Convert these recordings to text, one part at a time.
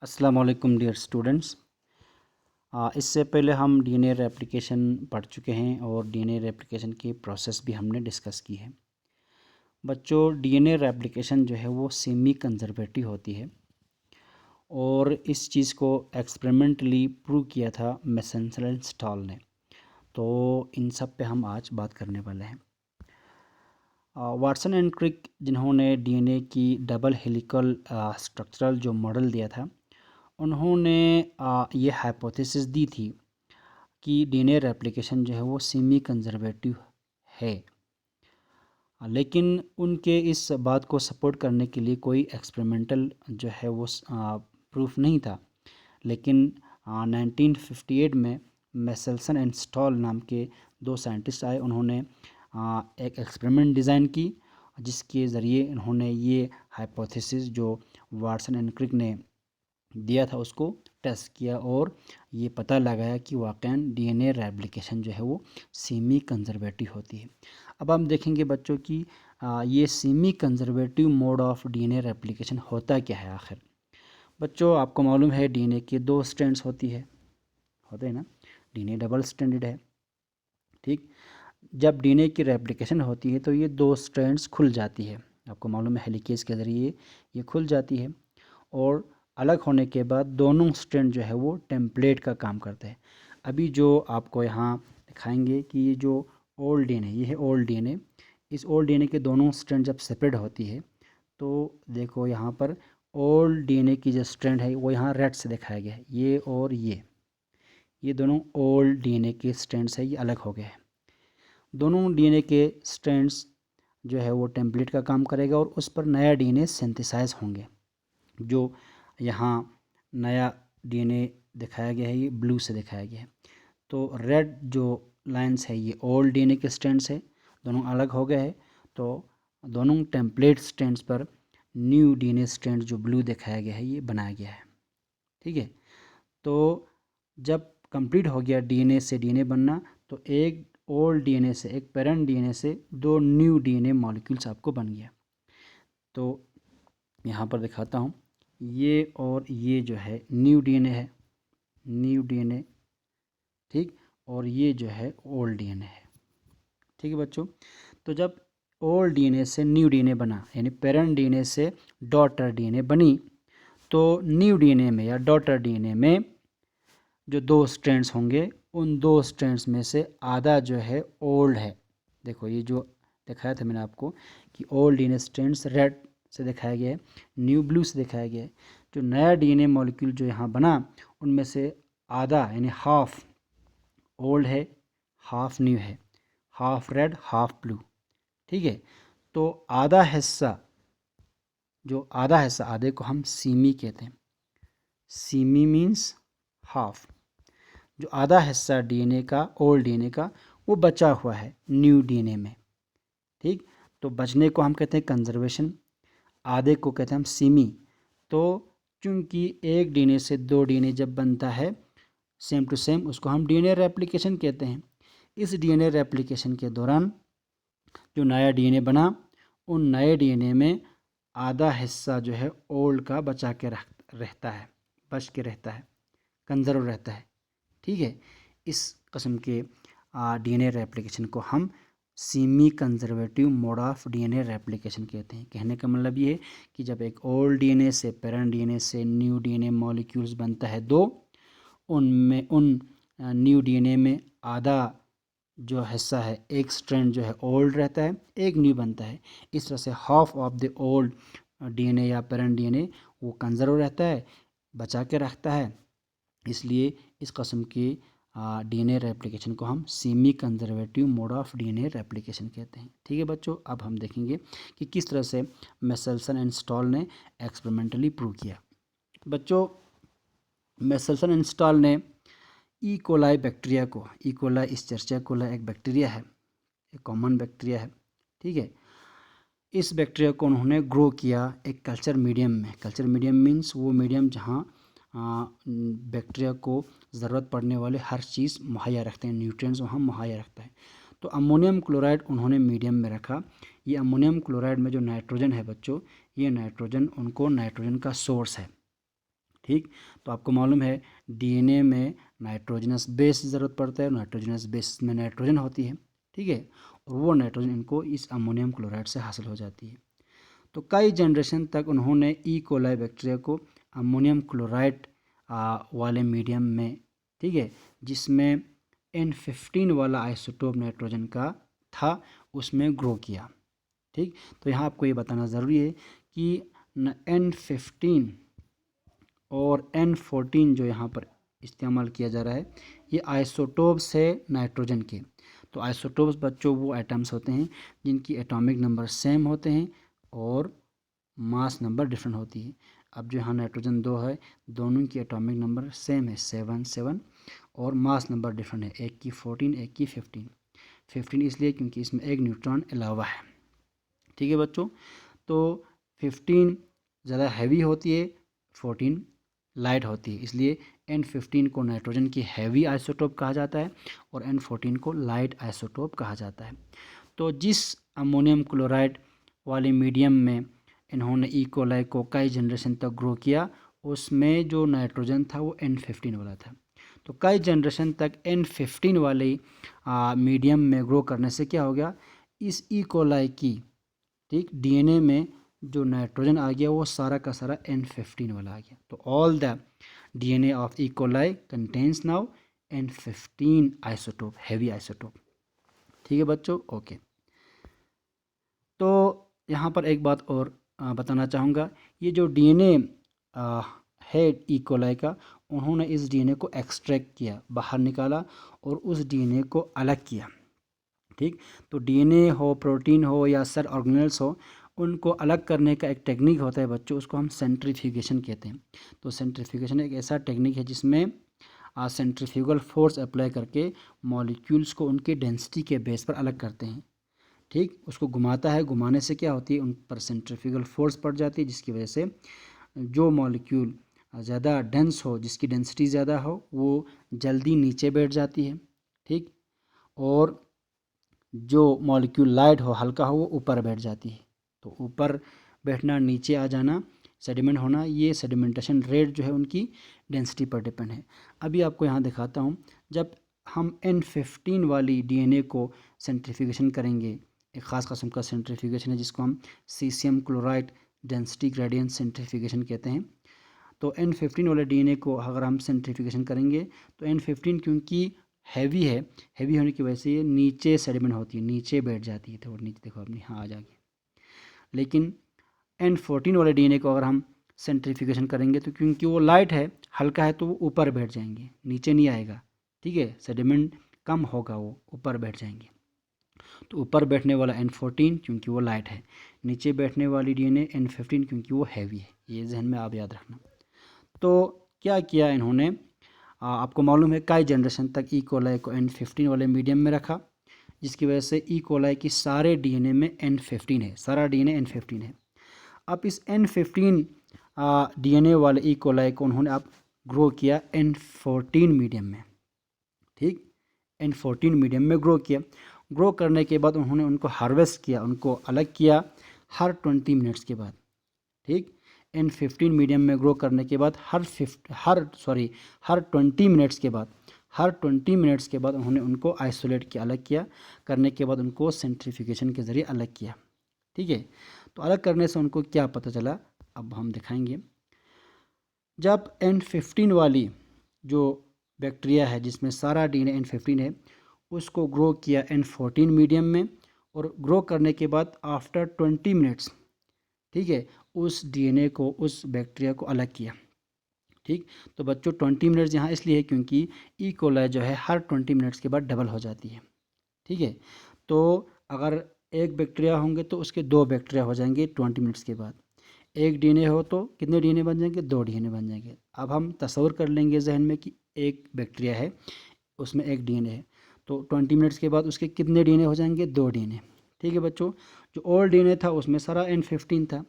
अस्सलाम वालेकुम dear students. इससे पहले हम डीएनए रेप्लिकेशन पढ़ चुके हैं और डीएनए रेप्लिकेशन की प्रोसेस भी हमने डिस्कस की है। बच्चों, डीएनए रेप्लिकेशन जो है वो सेमी कंजर्वेटिव होती है और इस चीज़ को एक्सपेरिमेंटली प्रूव किया था मेसेंजर एंड स्टॉल ने। तो इन सब पे हम आज बात करने वाले हैं। वाटसन एंड क्रिक जिन्होंने डीएनए की डबल हेलिकल स्ट्रक्चरल जो मॉडल दिया था, उन्होंने ये हाइपोथेसिस दी थी कि डीएनए रेप्लिकेशन जो है वो सेमी कंजर्वेटिव है, लेकिन उनके इस बात को सपोर्ट करने के लिए कोई एक्सपेरिमेंटल जो है वो प्रूफ नहीं था। लेकिन 1958 में मेसेल्सन एंड स्टॉल नाम के दो साइंटिस्ट आए। उन्होंने एक एक्सपेरिमेंट डिज़ाइन की जिसके ज़रिए उन्होंने ये हाइपोथेसिस जो वाटसन एंड क्रिक ने दिया था उसको टेस्ट किया और ये पता लगाया कि वाकई डीएनए रेप्लिकेशन जो है वो सेमी कंजर्वेटिव होती है। अब हम देखेंगे बच्चों कि ये semi conservative mode of DNA replication होता क्या है आखिर। बच्चों, आपको मालूम है डीएनए के दो स्ट्रैंड्स होते हैं ना। डीएनए डबल स्ट्रैंडेड है, ठीक। जब डीएनए की रेप्लिकेशन होती है तो ये दो स्ट्रैंड्स खुल जाती है। आपको मालूम है हेलिकेज के ज़रिए ये खुल जाती है और अलग होने के बाद दोनों स्ट्रैंड जो है वो टेम्पलेट का काम करते हैं। अभी जो आपको यहाँ दिखाएंगे कि ये जो ओल्ड डीएनए, ये है ओल्ड डीएनए। इस ओल्ड डीएनए के दोनों स्ट्रैंड जब सेपरेट होती है तो देखो यहाँ पर ओल्ड डीएनए की जो स्ट्रैंड है वो यहाँ रेड से दिखाया गया है। ये और ये दोनों ओल्ड डीएनए के स्ट्रैंड्स है, ये अलग हो गए हैं। दोनों डीएनए के स्ट्रैंड्स जो है वो टेम्पलेट का काम करेगा और उस पर नया डीएनए सिंथेसाइज होंगे। जो यहाँ नया डीएनए दिखाया गया है ये ब्लू से दिखाया गया है। तो रेड जो लाइंस है ये ओल्ड डीएनए के स्ट्रैंड्स है, दोनों अलग हो गए हैं। तो दोनों टेम्पलेट स्ट्रैंड्स पर न्यू डीएनए स्ट्रैंड जो ब्लू दिखाया गया है ये बनाया गया है, ठीक है। तो जब कंप्लीट हो गया डीएनए से डीएनए बनना, तो एक ओल्ड डीएनए से, एक पेरेंट डीएनए से दो न्यू डीएनए मॉलिक्यूल्स आपको बन गया। तो यहाँ पर दिखाता हूँ, ये और ये जो है न्यू डीएनए है, न्यू डीएनए, ठीक। और ये जो है ओल्ड डीएनए है, ठीक है बच्चों। तो जब ओल्ड डीएनए से न्यू डीएनए बना, यानी पेरेंट डीएनए से डॉटर डीएनए बनी, तो न्यू डीएनए में या डॉटर डीएनए में जो दो स्ट्रैंड्स होंगे, उन दो स्ट्रैंड्स में से आधा जो है ओल्ड है। देखो ये जो दिखाया था मैंने आपको कि ओल्ड डीएनए स्ट्रैंड्स रेड से दिखाया गया है, न्यू ब्लू से दिखाया गया है। जो नया डीएनए मॉलिक्यूल जो यहाँ बना उनमें से आधा यानी हाफ ओल्ड है, हाफ न्यू है, हाफ रेड हाफ ब्लू, ठीक है। तो आधा हिस्सा, जो आधा हिस्सा, आधे को हम सीमी कहते हैं। Semi means half. जो आधा हिस्सा डीएनए का, ओल्ड डीएनए का, वो बचा हुआ है न्यू डीएनए में, ठीक। तो बचने को हम कहते हैं कंजर्वेशन, आधे को कहते हैं हम सीमी। तो चूंकि एक डीएनए से दो डीएनए जब बनता है सेम टू सेम, उसको हम डीएनए रेप्लिकेशन कहते हैं। इस डीएनए रेप्लिकेशन के दौरान जो नया डीएनए बना, उन नए डीएनए में आधा हिस्सा जो है ओल्ड का बचा के रहता है, बच के रहता है, कंजर्व रहता है, ठीक है। इस किस्म के डीएनए रेप्लिकेशन को हम semi conservative mode of DNA replication कहते हैं। कहने का मतलब ये है कि जब एक ओल्ड डीएनए से, पेरेंट डीएनए से न्यू डीएनए मॉलिक्यूल्स बनता है दो, उनमें उन न्यू डीएनए में आधा जो हिस्सा है, एक स्ट्रैंड जो है ओल्ड रहता है, एक न्यू बनता है। इस तरह से half of the old DNA या पेरेंट डीएनए वो कंजर्व रहता है, बचा के रखता है। इसलिए इस किस्म की डीएनए रेप्लिकेशन को हम semi conservative mode of DNA replication कहते हैं, ठीक है बच्चों। अब हम देखेंगे कि किस तरह से मेसेल्सन एंड स्टॉल ने एक्सपेरिमेंटली प्रूव किया। बच्चों, मेसेल्सन एंड स्टॉल ने ई कोलाई बैक्टीरिया को, ई कोलाई इस्चेरिचिया कोलाई एक बैक्टीरिया है, एक कॉमन बैक्टीरिया है, ठीक है। इस बैक्टीरिया को उन्होंने ग्रो किया एक कल्चर मीडियम में। कल्चर मीडियम मीन्स वो मीडियम जहाँ बैक्टीरिया को ज़रूरत पड़ने वाले हर चीज़ मुहैया रखते हैं, न्यूट्रिएंट्स वहाँ मुहैया रखता है। तो अमोनियम क्लोराइड उन्होंने मीडियम में रखा। ये अमोनियम क्लोराइड में जो नाइट्रोजन है बच्चों, ये नाइट्रोजन उनको नाइट्रोजन का सोर्स है, ठीक, तो आपको मालूम है डीएनए में नाइट्रोजनस बेस ज़रूरत पड़ता है, नाइट्रोजनस बेस में नाइट्रोजन होती है, ठीक है, और वो नाइट्रोजन इनको इस अमोनियम क्लोराइड से हासिल हो जाती है। तो कई जनरेशन तक उन्होंने ई कोलाई बैक्टीरिया को अमोनियम क्लोराइड वाले मीडियम में, ठीक है, जिसमें N15 वाला आइसोटोप नाइट्रोजन का था, उसमें ग्रो किया। ठीक, तो यहाँ आपको ये बताना ज़रूरी है कि N15 और N14 जो यहाँ पर इस्तेमाल किया जा रहा है, ये आइसोटोप्स है नाइट्रोजन के। तो आइसोटोप्स बच्चों वो एटम्स होते हैं जिनकी एटॉमिक नंबर सेम होते हैं और मास नंबर डिफरेंट होती है। अब जो यहाँ नाइट्रोजन 2 है, दोनों की एटॉमिक नंबर सेम है 7 और मास नंबर डिफरेंट है, एक की 14 एक की 15 इसलिए क्योंकि इसमें एक न्यूट्रॉन अलावा है। ठीक है बच्चों, तो 15 ज़्यादा हैवी होती है, 14 लाइट होती है, इसलिए N15 को नाइट्रोजन की हैवी आइसोटोप कहा जाता है और N14 को लाइट आइसोटोप कहा जाता है। तो जिस अमोनियम क्लोराइड वाले मीडियम में इन्होंने ई कोलाई को कई जनरेशन तक ग्रो किया, उसमें जो नाइट्रोजन था वो N15 वाला था। तो कई जनरेशन तक N15 वाले मीडियम में ग्रो करने से क्या हो गया, इस ई कोलाई की, ठीक, डीएनए में जो नाइट्रोजन आ गया वो सारा का सारा N15 वाला आ गया। तो all the DNA of E coli contains now N15 isotope, heavy isotope. ठीक है बच्चों, ओके। तो यहाँ पर एक बात और बताना चाहूँगा, ये जो डीएनए है ई कोलाई का, उन्होंने इस डीएनए को एक्सट्रैक्ट किया, बाहर निकाला और उस डीएनए को अलग किया। ठीक, तो डीएनए हो, प्रोटीन हो या सेल ऑर्गेनेल्स हो, उनको अलग करने का एक टेक्निक होता है बच्चों, उसको हम सेंट्रीफ्यूगेशन कहते हैं। तो सेंट्रीफ्यूगेशन एक ऐसा टेक्निक है जिसमें सेंट्रीफ्यूगल फोर्स अप्लाई करके मॉलिक्यूल्स को उनके डेंसिटी के बेस पर अलग करते हैं। ठीक, उसको घुमाता है, घुमाने से क्या होती है, उन पर सेंट्रीफ्यूगल फोर्स पड़ जाती है, जिसकी वजह से जो मॉलिक्यूल ज़्यादा डेंस हो, जिसकी डेंसिटी ज़्यादा हो, वो जल्दी नीचे बैठ जाती है। ठीक, और जो मॉलिक्यूल लाइट हो, हल्का हो, वो ऊपर बैठ जाती है। तो ऊपर बैठना, नीचे आ जाना, सेडिमेंट होना, ये सेडिमेंटेशन रेट जो है उनकी डेंसिटी पर डिपेंड है। अभी आपको यहाँ दिखाता हूँ, जब हम N15 वाली डीएनए को सेंट्रीफ्यूगेशन करेंगे, एक ख़ास किस्म का सेंट्रीफ्यूगेशन है जिसको हम caesium chloride density gradient centrifugation कहते हैं। तो N15 वाले डीएनए को अगर हम सेंट्रीफ्यूगेशन करेंगे तो N15 क्योंकि हैवी है, हैवी होने की वजह से ये नीचे सेडिमेंट होती है, नीचे बैठ जाती है, थोड़ा नीचे देखो अपनी, हाँ आ जाएगी। लेकिन N14 वाले डीएनए को अगर हम सेंट्रीफ्यूगेशन करेंगे तो क्योंकि वो लाइट है, हल्का है, तो वो ऊपर बैठ जाएंगे, नीचे नहीं आएगा। ठीक है, सेडिमेंट कम होगा, वो ऊपर बैठ जाएंगे। तो ऊपर बैठने वाला N14 क्योंकि वो लाइट है, नीचे बैठने वाली डीएनए N15 क्योंकि वो हैवी है। ये जहन में आप याद रखना। तो क्या किया इन्होंने, आपको मालूम है कई जनरेशन तक ई कोलाई को N15 वाले मीडियम में रखा, जिसकी वजह से ई कोलाई की सारे डीएनए में N15 है, सारा डीएनए N15 है। अब इस N15 डीएनए वाले ई कोलाई को उन्होंने अब ग्रो किया N14 मीडियम में। ठीक, N14 मीडियम में ग्रो किया। ग्रो करने के बाद उन्होंने उनको हार्वेस्ट किया, उनको अलग किया हर 20 मिनट्स के बाद। ठीक, N15 मीडियम में ग्रो करने के बाद हर 20 मिनट्स के बाद, हर 20 मिनट्स के बाद उन्होंने उनको आइसोलेट किया, अलग किया, करने के बाद उनको सेंट्रीफ्यूगेशन के ज़रिए अलग किया। ठीक है, तो अलग करने से उनको क्या पता चला, अब हम दिखाएंगे। जब N15 वाली जो बैक्टीरिया है जिसमें सारा डीएनए N15 है, उसको ग्रो किया N14 मीडियम में, और ग्रो करने के बाद आफ्टर 20 मिनट्स, ठीक है, उस डीएनए को, उस बैक्टीरिया को अलग किया। ठीक, तो बच्चों 20 मिनट्स यहाँ इसलिए है क्योंकि ई कोलाई जो है हर 20 मिनट्स के बाद डबल हो जाती है। ठीक है, तो अगर एक बैक्टीरिया होंगे तो उसके 2 बैक्टीरिया हो जाएंगे 20 मिनट्स के बाद। एक डीएनए हो तो कितने डीएनए बन जाएंगे, 2 डीएनए बन जाएंगे। अब हम तस्वीर कर लेंगे जहन में कि एक बैक्टीरिया है, उसमें एक डीएनए है, तो 20 मिनट्स के बाद उसके कितने डीएनए हो जाएंगे, 2 डीएनए। ठीक है बच्चों, जो ओल्ड डीएनए था उसमें सारा N15 था।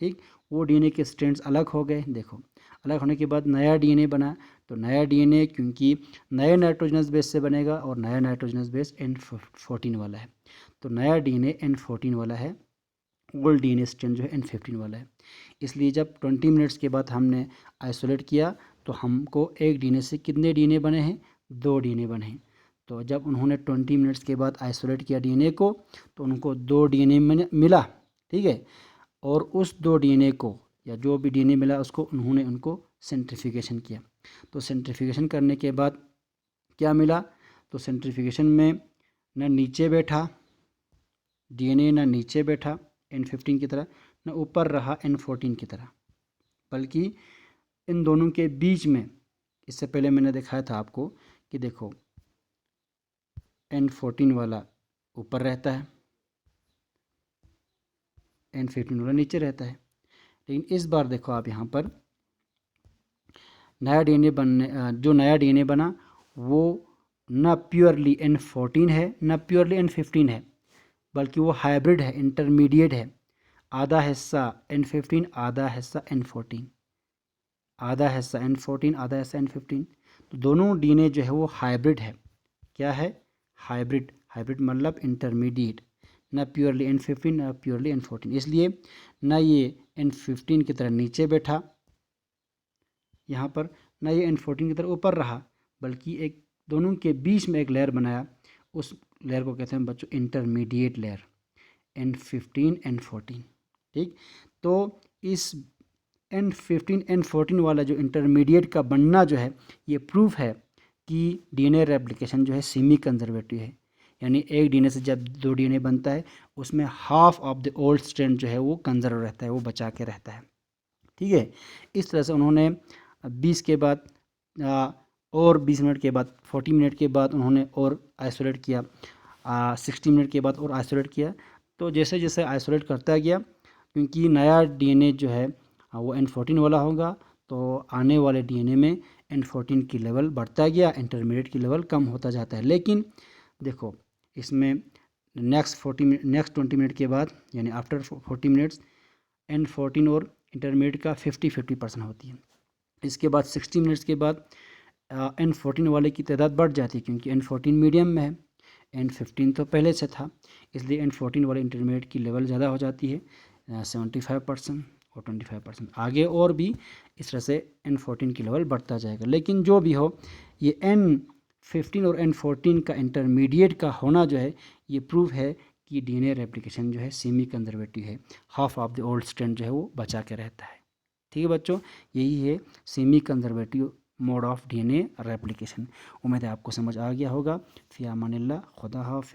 ठीक, वो डीएनए के स्ट्रैंड्स अलग हो गए, देखो अलग होने के बाद नया डीएनए बना। तो नया डीएनए क्योंकि नए नाइट्रोजनस बेस से बनेगा और नया नाइट्रोजनस बेस N14 वाला है, तो नया डीएनए N14 वाला है, ओल्ड डीएनए स्ट्रैंड जो है N15 वाला है। इसलिए जब 20 मिनट्स के बाद हमने आइसोलेट किया तो हमको एक डीएनए से कितने डीएनए बने हैं, 2 डीएनए बने हैं। तो जब उन्होंने 20 मिनट्स के बाद आइसोलेट किया डीएनए को तो उनको 2 डीएनए मिला, ठीक है। और उस 2 डीएनए को या जो भी डीएनए मिला उसको उनको सेंट्रीफ्यूगेशन किया। तो सेंट्रीफ्यूगेशन करने के बाद क्या मिला, तो सेंट्रीफ्यूगेशन में न नीचे बैठा डीएनए, न नीचे बैठा N15 की तरह, न ऊपर रहा N14 की तरह, बल्कि इन दोनों के बीच में, इससे पहले मैंने दिखाया था आपको कि देखो N14 वाला ऊपर रहता है, N15 वाला नीचे रहता है। लेकिन इस बार देखो आप यहाँ पर नया डीएनए जो नया डीएनए बना वो न प्योरली N14 है न प्योरली N15 है, बल्कि वो हाइब्रिड है, इंटरमीडिएट है। आधा हिस्सा N15, आधा हिस्सा N14, आधा हिस्सा N14, आधा हिस्सा N15। तो दोनों डीएनए जो है वो हाइब्रिड है। क्या है, हाइब्रिड। हाइब्रिड मतलब इंटरमीडिएट, ना प्योरली N15 ना प्योरली N14। इसलिए ना ये N15 की तरह नीचे बैठा यहाँ पर, ना ये N14 की तरह ऊपर रहा, बल्कि एक दोनों के बीच में एक लेयर बनाया। उस लेयर को कहते हैं बच्चों इंटरमीडिएट लेयर, N15 N14, ठीक। तो इस N15 N14 वाला जो इंटरमीडिएट का बनना जो है ये प्रूफ है कि डीएनए रेप्लिकेशन जो है सेमी कंजर्वेटिव है। यानी एक डीएनए से जब 2 डीएनए बनता है उसमें half of the old strand जो है वो कंजर्व रहता है, वो बचा के रहता है, ठीक है। इस तरह से उन्होंने 20 के बाद और 20 मिनट के बाद 40 मिनट के बाद उन्होंने और आइसोलेट किया, 60 मिनट के बाद और आइसोलेट किया। तो जैसे जैसे आइसोलेट करता गया, क्योंकि नया डीएनए जो है वो N14 वाला होगा, तो आने वाले डीएनए में N14 की लेवल बढ़ता गया, इंटरमीडिएट की लेवल कम होता जाता है। लेकिन देखो इसमें नेक्स्ट 20 मिनट के बाद यानी आफ्टर 40 मिनट्स N14 और इंटरमीडिएट का 50-50% होती है। इसके बाद 60 मिनट्स के बाद N14 वाले की तादाद बढ़ जाती है, क्योंकि N14 मीडियम में है, N15 तो पहले से था, इसलिए N14 वाले इंटरमीडिएट की लेवल ज़्यादा हो जाती है, 75% और 25% आगे, और भी इस तरह से N14 की लेवल बढ़ता जाएगा। लेकिन जो भी हो, ये N15 और N14 का इंटरमीडिएट का होना जो है ये प्रूफ है कि डीएनए रेप्लिकेशन जो है सेमी कंजर्वेटिव है, half of the old strand जो है वो बचा के रहता है, ठीक है बच्चों। यही है semi conservative mode of DNA replication. उम्मीद है आपको समझ आ गया होगा। फ़ी अमानिल्लाह, खुदा हाफिज़।